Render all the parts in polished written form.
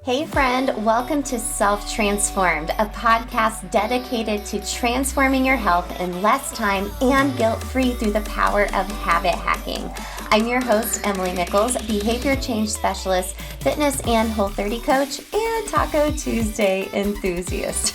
Hey friend, welcome to Self-Transformed, a podcast dedicated to transforming your health in less time and guilt-free through the power of habit hacking. I'm your host, Emily Nichols, behavior change specialist, fitness and Whole30 coach, and Taco Tuesday enthusiast.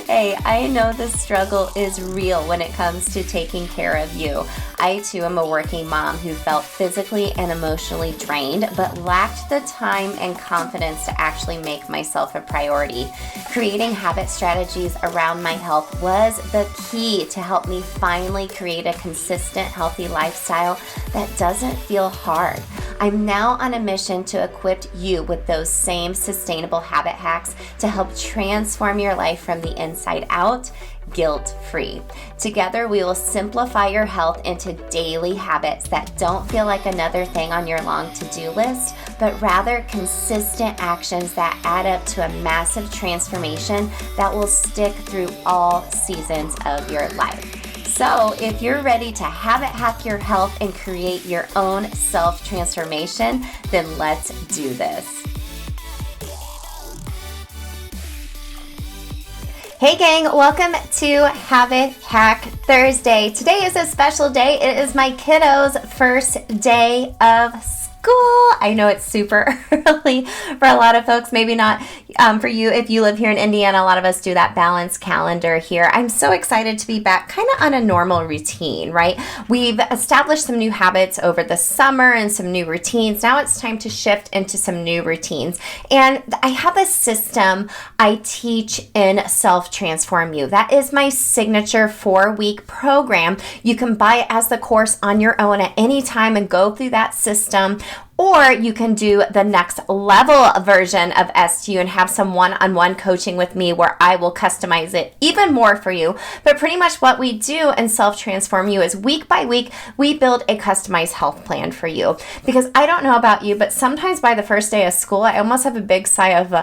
Hey, I know the struggle is real when it comes to taking care of you. I too am a working mom who felt physically and emotionally drained, but lacked the time and confidence to actually make myself a priority. Creating habit strategies around my health was the key to help me finally create a consistent, healthy lifestyle that doesn't feel hard. I'm now on a mission to equip you with those same sustainable habit hacks to help transform your life from the inside out, guilt-free. Together, we will simplify your health into daily habits that don't feel like another thing on your long to-do list, but rather consistent actions that add up to a massive transformation that will stick through all seasons of your life. So if you're ready to habit hack your health and create your own self-transformation, then let's do this. Hey gang, welcome to Habit Hack Thursday. Today is a special day. It is my kiddos' first day of school. I know it's super early for a lot of folks, maybe not for you. If you live here in Indiana, a lot of us do that balanced calendar here. I'm so excited to be back kind of on a normal routine, right? We've established some new habits over the summer and some new routines. Now it's time to shift into some new routines. And I have a system I teach in Self-Transform You. That is my signature 4-week program. You can buy it as the course on your own at any time and go through that system. Or you can do the next level version of STU and have some one-on-one coaching with me where I will customize it even more for you. But pretty much what we do in Self-Transform You is week by week, we build a customized health plan for you. Because I don't know about you, but sometimes by the first day of school, I almost have a big sigh of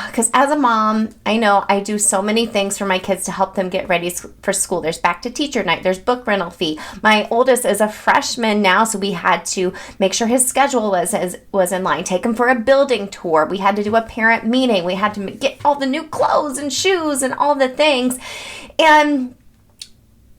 because as a mom, I know I do so many things for my kids to help them get ready for school. There's back to teacher night. There's book rental fee. My oldest is a freshman now, so we had to make sure his schedule was in line. Take him for a building tour. We had to do a parent meeting. We had to get all the new clothes and shoes and all the things. And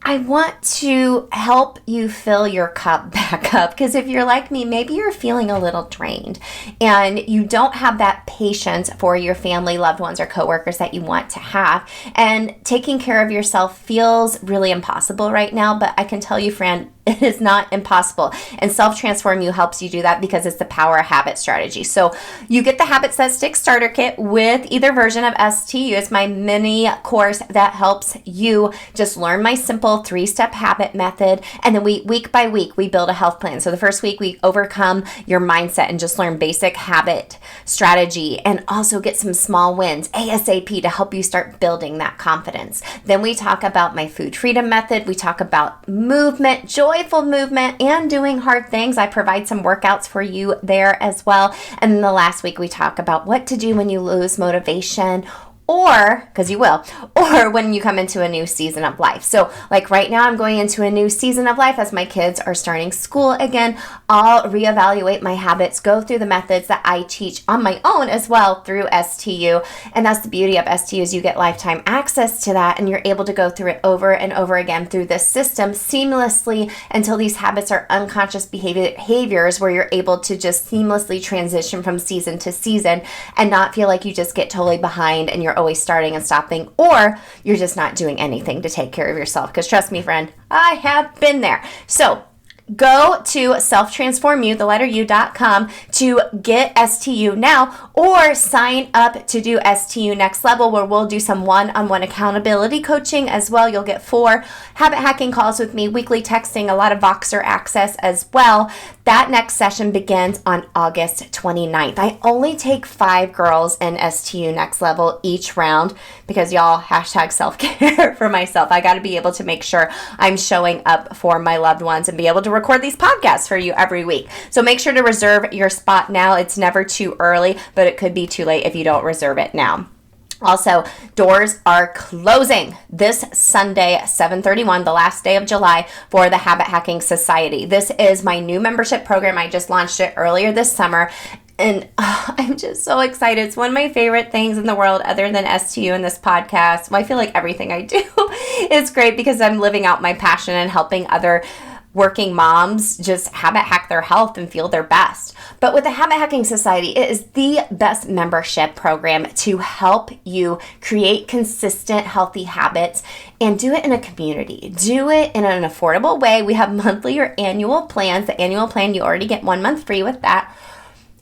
I want to help you fill your cup back up because if you're like me, maybe you're feeling a little drained and you don't have that patience for your family, loved ones, or coworkers that you want to have. And taking care of yourself feels really impossible right now, but I can tell you, friend, it is not impossible. And Self-Transform You helps you do that because it's the power of habit strategy. So you get the Habits That Stick starter kit with either version of STU. It's my mini course that helps you just learn my simple 3-step habit method. And then week by week, we build a health plan. So the first week, we overcome your mindset and just learn basic habit strategy and also get some small wins ASAP to help you start building that confidence. Then we talk about my food freedom method. We talk about movement, joyful movement, and doing hard things. I provide some workouts for you there as well. And then the last week we talk about what to do when you lose motivation, or, because you will, or when you come into a new season of life. So like right now I'm going into a new season of life as my kids are starting school again. I'll reevaluate my habits, go through the methods that I teach on my own as well through STU. And that's the beauty of STU is you get lifetime access to that and you're able to go through it over and over again through this system seamlessly until these habits are unconscious behaviors where you're able to just seamlessly transition from season to season and not feel like you just get totally behind and you're always starting and stopping, or you're just not doing anything to take care of yourself. Because trust me, friend, I have been there. So go to selftransformu, the letter U.com to get STU now, or sign up to do STU Next Level, where we'll do some one-on-one accountability coaching as well. You'll get 4 habit hacking calls with me, weekly texting, a lot of Voxer access as well. That next session begins on August 29th. I only take 5 girls in STU Next Level each round because y'all, hashtag self-care for myself. I got to be able to make sure I'm showing up for my loved ones and be able to record these podcasts for you every week. So make sure to reserve your spot now. It's never too early, but it could be too late if you don't reserve it now. Also, doors are closing this Sunday, 7/31, the last day of July, for the Habit Hacking Society. This is my new membership program. I just launched it earlier this summer. And I'm just so excited. It's one of my favorite things in the world other than STU and this podcast. Well, I feel like everything I do is great because I'm living out my passion and helping other working moms just habit hack their health and feel their best. But with the Habit Hacking Society, it is the best membership program to help you create consistent, healthy habits and do it in a community. Do it in an affordable way. We have monthly or annual plans. The annual plan, you already get 1 month free with that,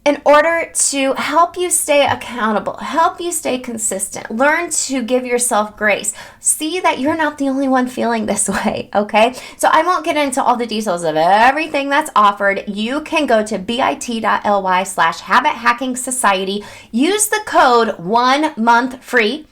in order to help you stay accountable, help you stay consistent, learn to give yourself grace. See that you're not the only one feeling this way, okay? So I won't get into all the details of everything that's offered. You can go to bit.ly/habit hacking society. Use the code 1 month free.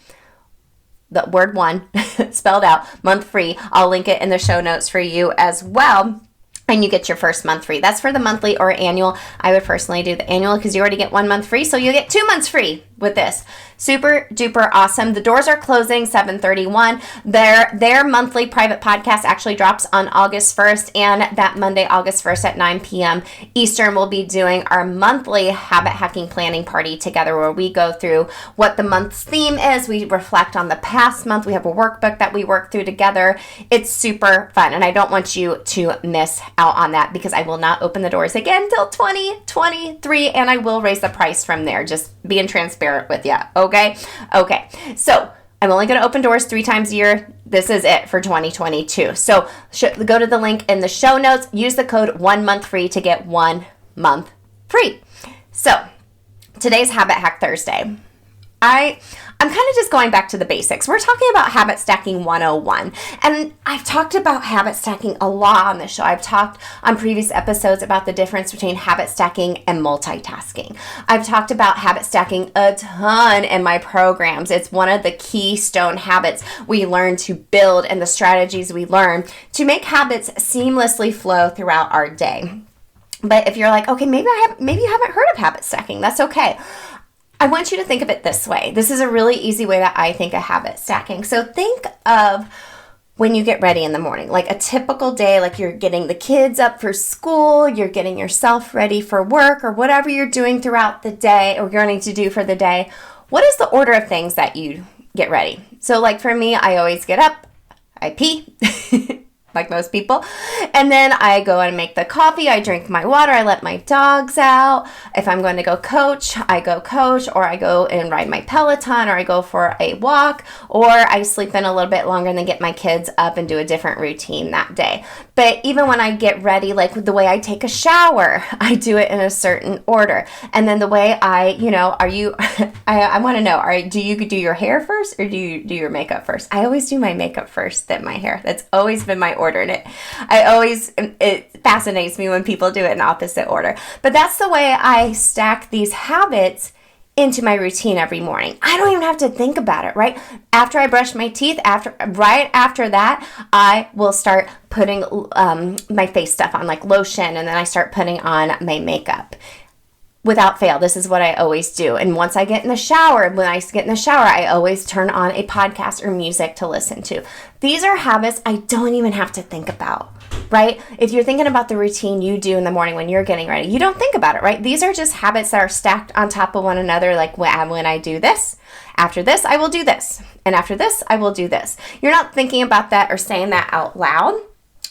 The word one spelled out, month free. I'll link it in the show notes for you as well. And you get your first month free. That's for the monthly or annual. I would personally do the annual because you already get 1 month free. So you get 2 months free with this. Super duper awesome. The doors are closing 7/31. Their monthly private podcast actually drops on August 1st. And that Monday, August 1st at 9 p.m. Eastern, we'll be doing our monthly habit hacking planning party together where we go through what the month's theme is. We reflect on the past month. We have a workbook that we work through together. It's super fun. And I don't want you to miss out on that because I will not open the doors again till 2023. And I will raise the price from there. Just being transparent with you. Okay. So I'm only going to open doors 3 times a year. This is it for 2022. So go to the link in the show notes. Use the code 1 month free to get 1 month free. So today's Habit Hack Thursday. I'm kind of just going back to the basics. We're talking about habit stacking 101. And I've talked about habit stacking a lot on this show. I've talked on previous episodes about the difference between habit stacking and multitasking. I've talked about habit stacking a ton in my programs. It's one of the keystone habits we learn to build and the strategies we learn to make habits seamlessly flow throughout our day. But if you're like, okay, maybe you haven't heard of habit stacking, that's okay. I want you to think of it this way. This is a really easy way that I think of habit stacking. So think of when you get ready in the morning, like a typical day, like you're getting the kids up for school, you're getting yourself ready for work or whatever you're doing throughout the day or you're going to do for the day. What is the order of things that you get ready? So like for me, I always get up, I pee, like most people. And then I go and make the coffee. I drink my water. I let my dogs out. If I'm going to go coach, I go coach, or I go and ride my Peloton, or I go for a walk, or I sleep in a little bit longer and then get my kids up and do a different routine that day. But even when I get ready, like the way I take a shower, I do it in a certain order. And then the way I want to know, do you do your hair first or do you do your makeup first? I always do my makeup first, then my hair. That's always been my order. And it fascinates me when people do it in opposite order. But that's the way I stack these habits into my routine every morning. I don't even have to think about it, right? After I brush my teeth, right after that, I will start putting my face stuff on, like lotion, and then I start putting on my makeup. Without fail, this is what I always do. And once I get in the shower, I always turn on a podcast or music to listen to. These are habits I don't even have to think about, right? If you're thinking about the routine you do in the morning when you're getting ready, you don't think about it, right? These are just habits that are stacked on top of one another, like when I do this, after this, I will do this. And after this, I will do this. You're not thinking about that or saying that out loud.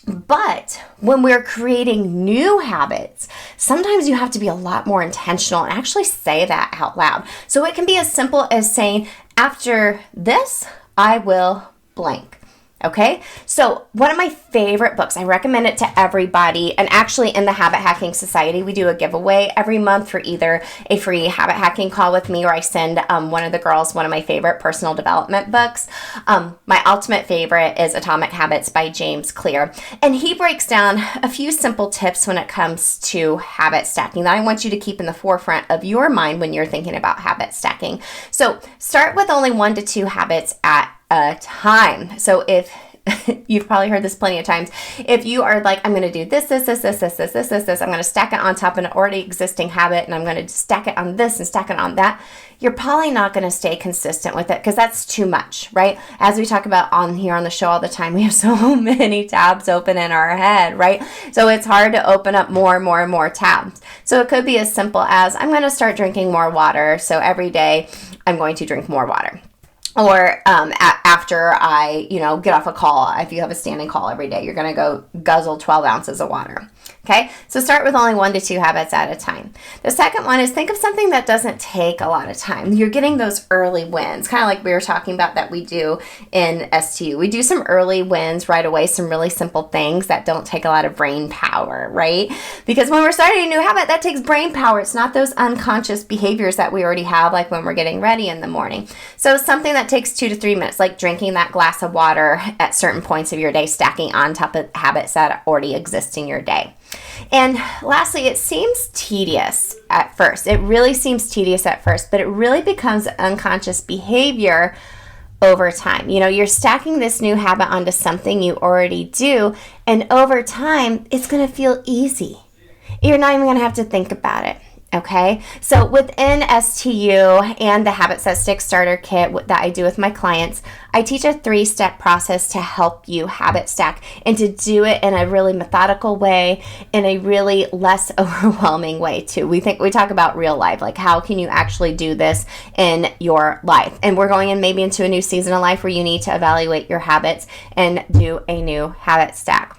But when we're creating new habits, sometimes you have to be a lot more intentional and actually say that out loud. So it can be as simple as saying, after this, I will blank. Okay, so one of my favorite books, I recommend it to everybody, and actually in the Habit Hacking Society, we do a giveaway every month for either a free habit hacking call with me or I send one of the girls one of my favorite personal development books. My ultimate favorite is Atomic Habits by James Clear, and he breaks down a few simple tips when it comes to habit stacking that I want you to keep in the forefront of your mind when you're thinking about habit stacking. So start with only 1 to 2 habits at a time. So if you've probably heard this plenty of times. If you are like, I'm going to do this, I'm going to stack it on top of an already existing habit, and I'm going to stack it on this and stack it on that, you're probably not going to stay consistent with it because that's too much, right? As we talk about on here on the show all the time, we have so many tabs open in our head, right? So it's hard to open up more and more tabs. So it could be as simple as, I'm going to start drinking more water. So every day I'm going to drink more water. Or after I, get off a call, if you have a standing call every day, you're going to go guzzle 12 ounces of water. Okay, so start with only 1 to 2 habits at a time. The second one is think of something that doesn't take a lot of time. You're getting those early wins, kind of like we were talking about that we do in STU. We do some early wins right away, some really simple things that don't take a lot of brain power, right? Because when we're starting a new habit, that takes brain power. It's not those unconscious behaviors that we already have, like when we're getting ready in the morning. So something that takes 2 to 3 minutes, like drinking that glass of water at certain points of your day, stacking on top of habits that already exist in your day. And lastly, it seems tedious at first. It really seems tedious at first, but it really becomes unconscious behavior over time. You're stacking this new habit onto something you already do, and over time, it's going to feel easy. You're not even going to have to think about it. Okay, so within STU and the Habit That Stick Starter Kit that I do with my clients, I teach a 3-step process to help you habit stack and to do it in a really methodical way, in a really less overwhelming way too. We talk about real life, like how can you actually do this in your life? And we're going maybe into a new season of life where you need to evaluate your habits and do a new habit stack.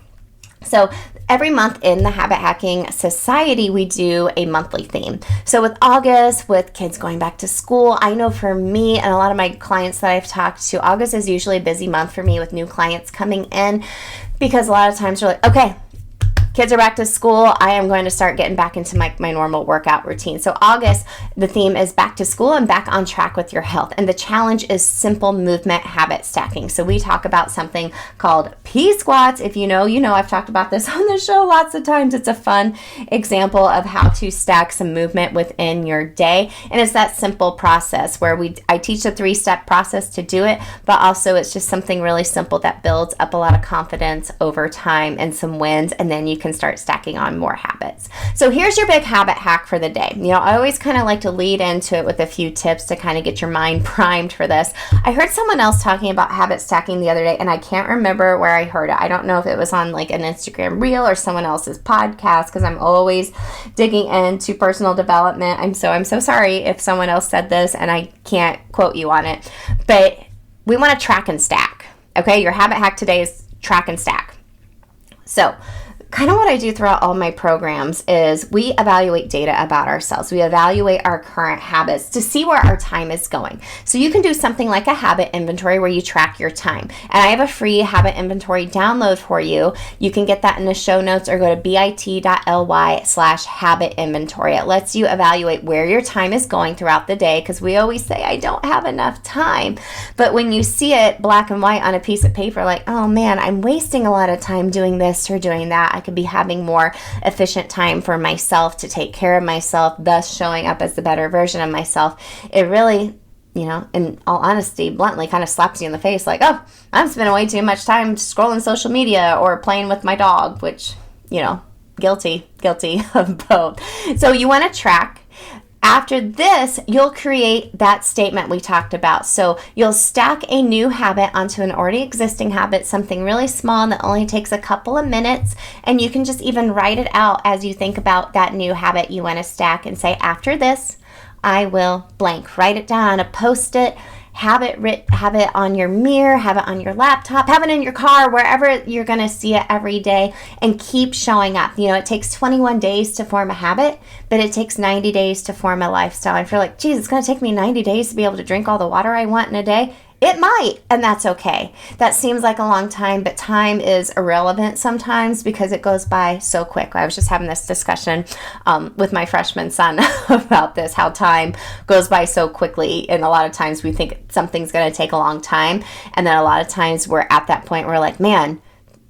So every month in the Habit Hacking Society, we do a monthly theme. So with August, with kids going back to school, I know for me and a lot of my clients that I've talked to, August is usually a busy month for me with new clients coming in, because a lot of times you're like, okay, kids are back to school. I am going to start getting back into my normal workout routine. So August, the theme is back to school and back on track with your health. And the challenge is simple movement habit stacking. So we talk about something called P squats. If you know, I've talked about this on the show lots of times. It's a fun example of how to stack some movement within your day. And it's that simple process where I teach a 3-step process to do it, but also it's just something really simple that builds up a lot of confidence over time and some wins. And then you can start stacking on more habits. So here's your big habit hack for the day. I always kind of like to lead into it with a few tips to kind of get your mind primed for this. I heard someone else talking about habit stacking the other day, and I can't remember where I heard it. I don't know if it was on like an Instagram reel or someone else's podcast, because I'm always digging into personal development. I'm so sorry if someone else said this and I can't quote you on it, but we want to track and stack. Okay, your habit hack today is track and stack. So kind of what I do throughout all my programs is we evaluate data about ourselves. We evaluate our current habits to see where our time is going. So you can do something like a habit inventory where you track your time. And I have a free habit inventory download for you. You can get that in the show notes or go to bit.ly/habit inventory. It lets you evaluate where your time is going throughout the day, because we always say, I don't have enough time. But when you see it black and white on a piece of paper, like, oh man, I'm wasting a lot of time doing this or doing that. I could be having more efficient time for myself to take care of myself, thus showing up as the better version of myself. It really, in all honesty, bluntly kind of slaps you in the face like, oh, I'm spending way too much time scrolling social media or playing with my dog, which, guilty of both. So you want to track. After this, you'll create that statement we talked about. So you'll stack a new habit onto an already existing habit, something really small that only takes a couple of minutes. And you can just even write it out as you think about that new habit you want to stack and say, after this, I will blank. Write it down on a Post-it. Have it on your mirror, have it on your laptop, have it in your car, wherever you're going to see it every day, and keep showing up. It takes 21 days to form a habit, but it takes 90 days to form a lifestyle. And if you're like, geez, it's going to take me 90 days to be able to drink all the water I want in a day, it might, and that's okay. That seems like a long time, but time is irrelevant sometimes because it goes by so quick. I was just having this discussion with my freshman son about this, how time goes by so quickly, and a lot of times we think something's going to take a long time, and then a lot of times we're at that point where we're like, man,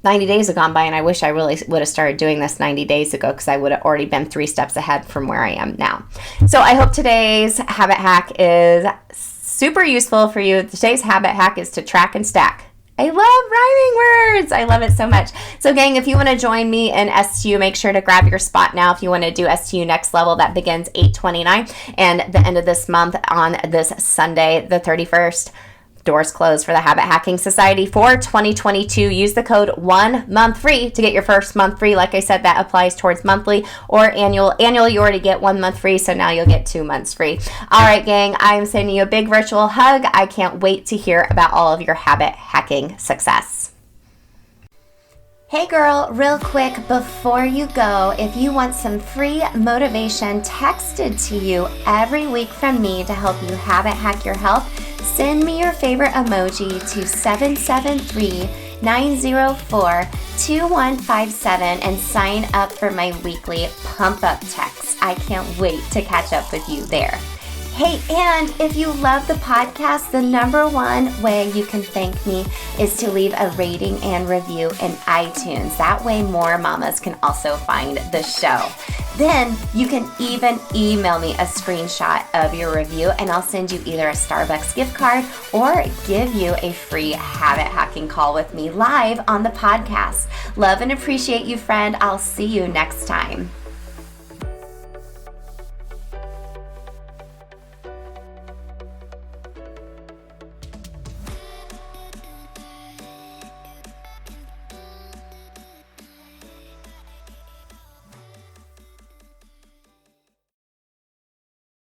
90 days have gone by and I wish I really would have started doing this 90 days ago, because I would have already been 3 steps ahead from where I am now. So I hope today's habit hack is super useful for you. Today's habit hack is to track and stack. I love rhyming words. I love it so much. So gang, if you want to join me in STU, make sure to grab your spot now. If you want to do STU Next Level, that begins 8/29 and the end of this month on this Sunday, the 31st. Doors closed for the Habit Hacking Society for 2022. Use the code 1MONTHFREE to get your first month free. Like I said, that applies towards monthly or annual. Annual, you already get 1 month free, so now you'll get 2 months free. All right, gang, I'm sending you a big virtual hug. I can't wait to hear about all of your habit hacking success. Hey girl, real quick before you go, if you want some free motivation texted to you every week from me to help you habit hack your health, send me your favorite emoji to 773-904-2157 and sign up for my weekly pump up text. I can't wait to catch up with you there. Hey, and if you love the podcast, the number one way you can thank me is to leave a rating and review in iTunes. That way more mamas can also find the show. Then you can even email me a screenshot of your review and I'll send you either a Starbucks gift card or give you a free habit hacking call with me live on the podcast. Love and appreciate you, friend. I'll see you next time.